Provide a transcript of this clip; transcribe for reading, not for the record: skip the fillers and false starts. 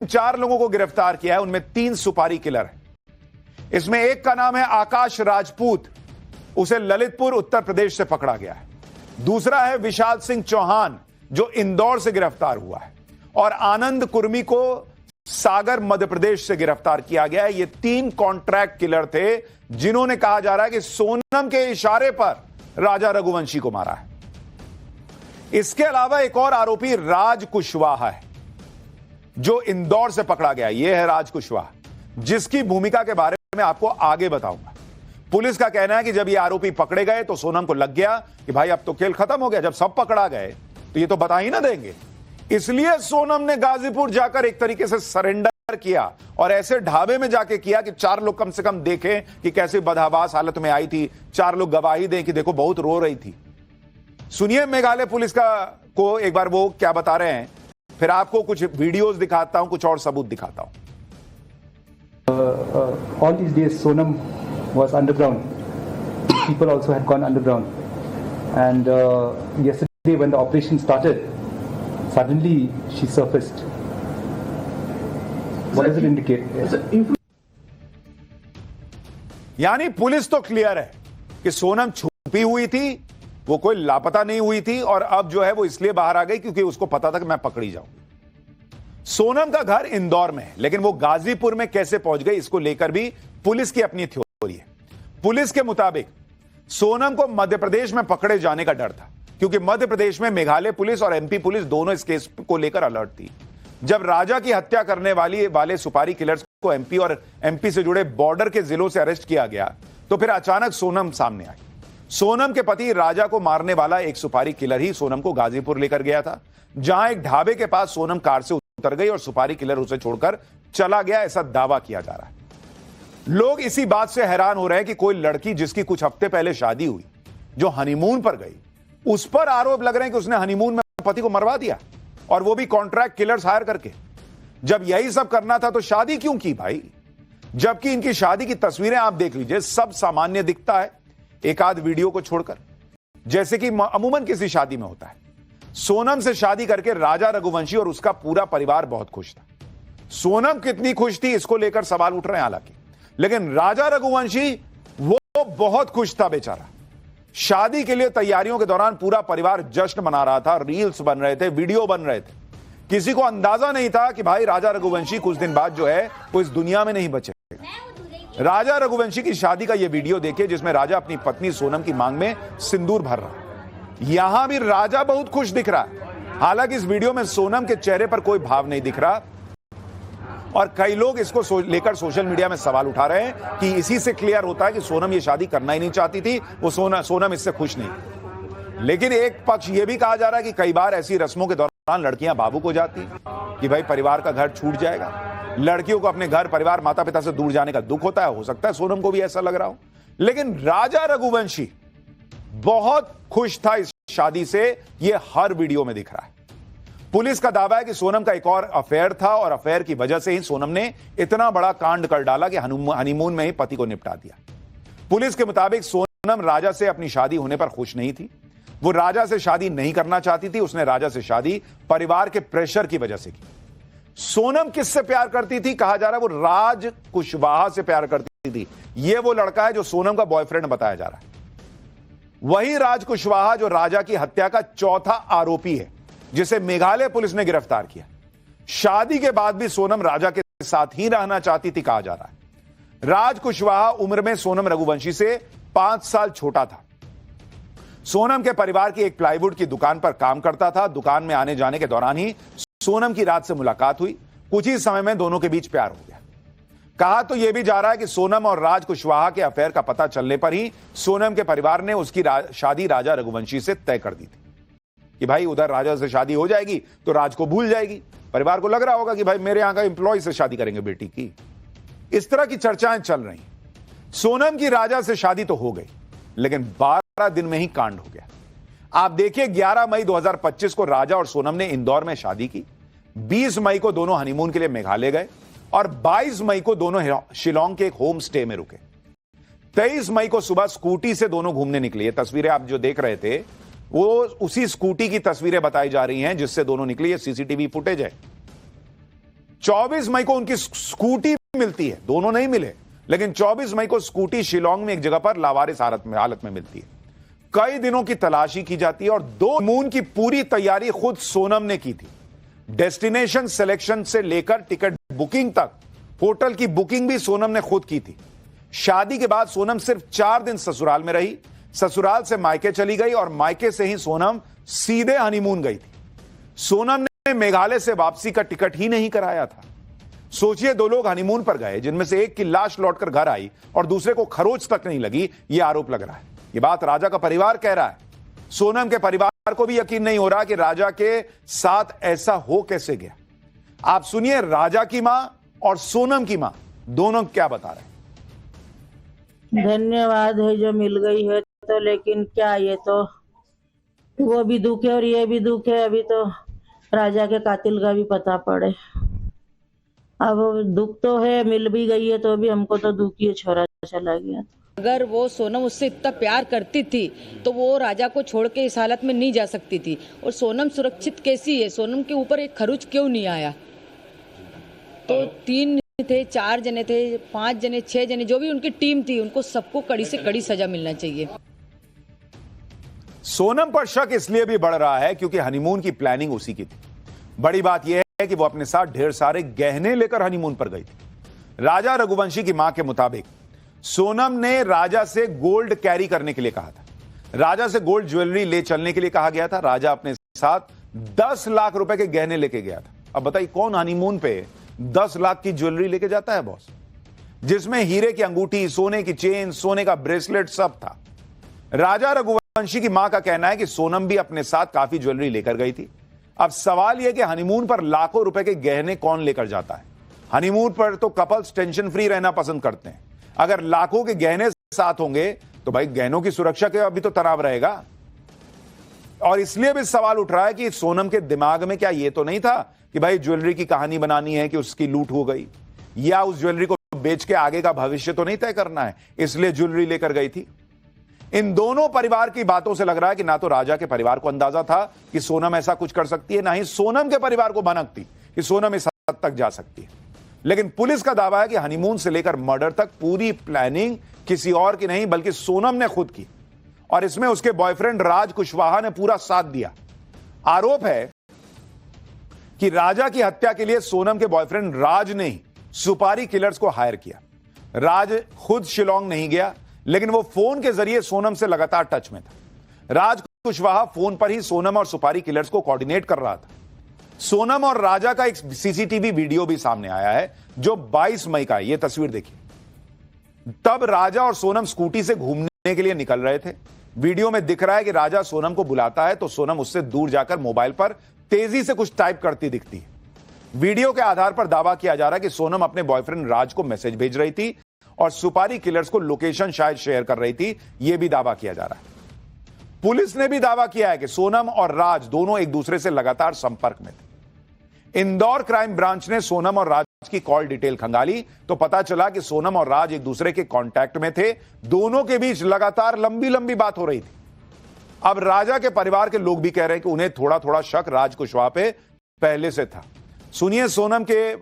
4 लोगों को गिरफ्तार किया है, उनमें 3 सुपारी किलर हैं। इसमें एक का नाम है आकाश राजपूत, उसे ललितपुर उत्तर प्रदेश से पकड़ा गया है। दूसरा है विशाल सिंह चौहान जो इंदौर से गिरफ्तार हुआ है, और आनंद कुर्मी को सागर मध्य प्रदेश से गिरफ्तार किया गया है। ये 3 कॉन्ट्रैक्ट किलर थे जिन्होंने कहा जा रहा है कि सोनम के इशारे पर राजा रघुवंशी को मारा है। इसके अलावा एक और आरोपी राज कुशवाहा है जो इंदौर से पकड़ा गया। यह है राज कुशवाहा, जिसकी भूमिका के बारे में आपको आगे बताऊंगा। पुलिस का कहना है कि जब ये आरोपी पकड़े गए तो सोनम को लग गया कि भाई अब तो खेल खत्म हो गया, जब सब पकड़ा गए तो ये तो बता ही ना देंगे। इसलिए सोनम ने गाजीपुर जाकर एक तरीके से सरेंडर किया, और ऐसे ढाबे में जाके किया कि 4 लोग कम से कम देखें कि कैसे बदहवास हालत में आई थी, 4 लोग गवाही दें कि देखो बहुत रो रही थी। सुनिए मेघालय पुलिस को एक बार वो क्या बता रहे हैं, फिर आपको कुछ वीडियोस दिखाता हूं, कुछ और सबूत दिखाता हूं। All these days Sonam was underground. People also had gone underground. And yesterday when the operation started, suddenly she surfaced. What does it indicate? यानी पुलिस तो क्लियर है कि सोनम छुपी हुई थी, वो कोई लापता नहीं हुई थी, और अब जो है वो इसलिए बाहर आ गई क्योंकि उसको पता था कि मैं पकड़ी जाऊंगी। सोनम का घर इंदौर में है, लेकिन वो गाजीपुर में कैसे पहुंच गई, इसको लेकर भी पुलिस की अपनी थ्योरी है। पुलिस के मुताबिक सोनम को मध्य प्रदेश में पकड़े जाने का डर था, क्योंकि मध्य प्रदेश में मेघालय पुलिस और एमपी पुलिस दोनों इस केस को लेकर अलर्ट थी। जब राजा की हत्या करने वाले सुपारी किलर्स को एमपी और एमपी से जुड़े बॉर्डर के जिलों से अरेस्ट किया गया, तो फिर अचानक सोनम सामने आई। सोनम के पति राजा को मारने वाला एक सुपारी किलर ही सोनम को गाजीपुर लेकर गया था, जहां एक ढाबे के पास सोनम कार से उतर गई और सुपारी किलर उसे छोड़कर चला गया, ऐसा दावा किया जा रहा है। लोग इसी बात से हैरान हो रहे हैं कि कोई लड़की जिसकी कुछ हफ्ते पहले शादी हुई, जो हनीमून पर गई, उस पर आरोप लग रहे हैं कि उसने हनीमून में पति को मरवा दिया, और वो भी कॉन्ट्रैक्ट किलर्स हायर करके। जब यही सब करना था तो शादी क्यों की भाई? जबकि इनकी शादी की तस्वीरें आप देख लीजिए, सब सामान्य दिखता है एक आध वीडियो को छोड़कर, जैसे कि अमूमन किसी शादी में होता है। सोनम से शादी करके राजा रघुवंशी और उसका पूरा परिवार बहुत खुश था। सोनम कितनी खुश थी इसको लेकर सवाल उठ रहे हैं हालांकि, लेकिन राजा रघुवंशी वो बहुत खुश था बेचारा। शादी के लिए तैयारियों के दौरान पूरा परिवार जश्न मना रहा था, रील्स बन रहे थे, वीडियो बन रहे थे। किसी को अंदाजा नहीं था कि भाई राजा रघुवंशी कुछ दिन बाद जो है वो इस दुनिया में नहीं बचेगा। राजा रघुवंशी की शादी का यह वीडियो देखिए, जिसमें राजा अपनी पत्नी सोनम की मांग में सिंदूर भर रहा है। यहां भी राजा बहुत खुश दिख रहा है, हालांकि इस वीडियो में सोनम के चेहरे पर कोई भाव नहीं दिख रहा, और कई लोग इसको लेकर सोशल मीडिया में सवाल उठा रहे हैं कि इसी से क्लियर होता है कि सोनम ये शादी करना ही नहीं चाहती थी, वो सोनम इससे खुश नहीं। लेकिन एक पक्ष यह भी कहा जा रहा है कि कई बार ऐसी रस्मों के दौरान लड़कियां भावुक हो जाती कि भाई परिवार का घर छूट जाएगा। लड़कियों को अपने घर परिवार माता पिता से दूर जाने का दुख होता है। हो सकता है सोनम को भी ऐसा लग रहा हो, लेकिन राजा रघुवंशी बहुत खुश था इस शादी से, यह हर वीडियो में दिख रहा है। पुलिस का दावा है कि सोनम का एक और अफेयर था, और अफेयर की वजह से ही सोनम ने इतना बड़ा कांड कर डाला कि हनीमून में ही पति को निपटा दिया। पुलिस के मुताबिक सोनम राजा से अपनी शादी होने पर खुश नहीं थी। वो राजा से शादी नहीं करना चाहती थी, उसने राजा से शादी परिवार के प्रेशर की वजह से की। सोनम किससे प्यार करती थी? कहा जा रहा है वो राज कुशवाहा से प्यार करती थी। यह वो लड़का है जो सोनम का बॉयफ्रेंड बताया जा रहा है। वही राज कुशवाहा जो राजा की हत्या का चौथा आरोपी है, जिसे मेघालय पुलिस ने गिरफ्तार किया। शादी के बाद भी सोनम राजा के साथ ही रहना चाहती थी, कहा जा रहा है। राज कुशवाहा उम्र में सोनम रघुवंशी से 5 साल छोटा था। सोनम के परिवार की एक प्लाईवुड की दुकान पर काम करता था। दुकान में आने जाने के दौरान ही सोनम की रात से मुलाकात हुई। कुछ ही समय में दोनों के बीच प्यार हो गया। कहा तो यह भी जा रहा है कि सोनम और राज कुशवाहा के अफेयर का पता चलने पर ही सोनम के परिवार ने उसकी शादी राजा रघुवंशी से तय कर दी थी कि भाई उधर राजा से शादी हो जाएगी तो राज को भूल जाएगी। परिवार को लग रहा होगा कि भाई मेरे यहां का एम्प्लॉय से शादी करेंगे बेटी की। इस तरह की चर्चाएं चल रही। सोनम की राजा से शादी तो हो गई, लेकिन 12 दिन में ही कांड हो गया। आप देखिए, 11 मई 2025 को राजा और सोनम ने इंदौर में शादी की। 20 मई को दोनों हनीमून के लिए मेघालय गए, और 22 मई को दोनों शिलोंग के एक होम स्टे में रुके। 23 मई को सुबह स्कूटी से दोनों घूमने निकले। ये तस्वीरें आप जो देख रहे थे वो उसी स्कूटी की तस्वीरें बताई जा रही हैं जिससे दोनों निकले। ये सीसीटीवी फुटेज है। 24 मई को उनकी स्कूटी मिलती है, दोनों नहीं मिले, लेकिन 24 मई को स्कूटी शिलोंग में एक जगह पर लावारिस हालत में मिलती है। कई दिनों की तलाशी की जाती है और 2 मून की पूरी तैयारी खुद सोनम ने की थी। डेस्टिनेशन सिलेक्शन से लेकर टिकट बुकिंग तक, होटल की बुकिंग भी सोनम ने खुद की थी। शादी के बाद सोनम सिर्फ 4 दिन ससुराल में रही, ससुराल से मायके चली गई और मायके से ही सोनम सीधे हनीमून गई थी। सोनम ने मेघालय से वापसी का टिकट ही नहीं कराया था। सोचिए, 2 लोग हनीमून पर गए, जिनमें से एक की लाश लौटकर घर आई और दूसरे को खरोच तक नहीं लगी, यह आरोप लग रहा है। यह बात राजा का परिवार कह रहा है। सोनम के परिवार को भी यकीन नहीं हो रहा कि राजा के साथ ऐसा हो कैसे गया। आप सुनिए राजा की मां और सोनम की मां दोनों क्या बता रहे हैं। धन्यवाद है जो मिल गई है तो, लेकिन क्या ये तो वो भी दुख है और ये भी दुख है। अभी तो राजा के कातिल का भी पता पड़े। अब दुख तो है, मिल भी गई है तो भी हमको तो दुख ही है, छोरा चला गया। अगर वो सोनम उससे इतना प्यार करती थी तो वो राजा को छोड़ के इस हालत में नहीं जा सकती थी। और सोनम सुरक्षित कैसी है, सोनम के ऊपर एक खरोच क्यों नहीं आया? तो 3 थे, 4 जने थे, 5 जने, 6 जने, जो भी उनकी टीम थी, उनको सबको कड़ी से कड़ी सजा मिलना चाहिए। सोनम पर शक इसलिए भी बढ़ रहा है क्योंकि हनीमून की प्लानिंग उसी की थी। बड़ी बात यह है कि वो अपने साथ ढेर सारे गहने लेकर हनीमून पर गई थी। राजा रघुवंशी की मां के मुताबिक सोनम ने राजा से गोल्ड कैरी करने के लिए कहा था। राजा से गोल्ड ज्वेलरी ले चलने के लिए कहा गया था। राजा अपने साथ 10 लाख रुपए के गहने लेके गया था। अब बताइए, कौन हनीमून पे 10 लाख की ज्वेलरी लेके जाता है बॉस, जिसमें हीरे की अंगूठी, सोने की चेन, सोने का ब्रेसलेट सब था। राजा रघुवंशी की मां का कहना है कि सोनम भी अपने साथ काफी ज्वेलरी लेकर गई थी। अब सवाल यह कि हनीमून पर लाखों रुपए के गहने कौन लेकर जाता है? हनीमून पर तो कपल्स टेंशन फ्री रहना पसंद करते हैं। अगर लाखों के गहने साथ होंगे तो भाई गहनों की सुरक्षा के अभी तो तनाव रहेगा। और इसलिए भी सवाल उठ रहा है कि सोनम के दिमाग में क्या यह तो नहीं था कि भाई ज्वेलरी की कहानी बनानी है कि उसकी लूट हो गई, या उस ज्वेलरी को बेच के आगे का भविष्य तो नहीं तय करना है, इसलिए ज्वेलरी लेकर गई थी। इन दोनों परिवार की बातों से लग रहा है कि ना तो राजा के परिवार को अंदाजा था कि सोनम ऐसा कुछ कर सकती है, ना ही सोनम के परिवार को भनक थी कि सोनम इस हद तक जा सकती है। लेकिन पुलिस का दावा है कि हनीमून से लेकर मर्डर तक पूरी प्लानिंग किसी और की नहीं बल्कि सोनम ने खुद की, और इसमें उसके बॉयफ्रेंड राज कुशवाहा ने पूरा साथ दिया। आरोप है कि राजा की हत्या के लिए सोनम के बॉयफ्रेंड राज ने ही सुपारी किलर्स को हायर किया। राज खुद शिलोंग नहीं गया, लेकिन वो फोन के जरिए सोनम से लगातार टच में था। राज कुशवाहा फोन पर ही सोनम और सुपारी किलर्स को कोऑर्डिनेट कर रहा था। सोनम और राजा का एक सीसीटीवी वीडियो भी सामने आया है जो 22 मई का है। यह तस्वीर देखिए। तब राजा और सोनम स्कूटी से घूमने के लिए निकल रहे थे। वीडियो में दिख रहा है कि राजा सोनम को बुलाता है तो सोनम उससे दूर जाकर मोबाइल पर तेजी से कुछ टाइप करती दिखती है। वीडियो के आधार पर दावा किया जा रहा है कि सोनम अपने बॉयफ्रेंड राज को मैसेज भेज रही थी और सुपारी किलर्स को लोकेशन शायद शेयर कर रही थी। यह भी दावा किया जा रहा है। पुलिस ने भी दावा किया है कि सोनम और राज दोनों एक दूसरे से लगातार संपर्क में थे। इंदौर क्राइम ब्रांच ने सोनम और राज की कॉल डिटेल खंगाली तो पता चला कि सोनम और राज एक दूसरे के कांटेक्ट में थे। दोनों के बीच लगातार लंबी लंबी बात हो रही थी। अब राजा के परिवार के लोग भी कह रहे हैं कि उन्हें थोड़ा थोड़ा शक राज कुशवाहा पे पहले से था। सुनिए सोनम के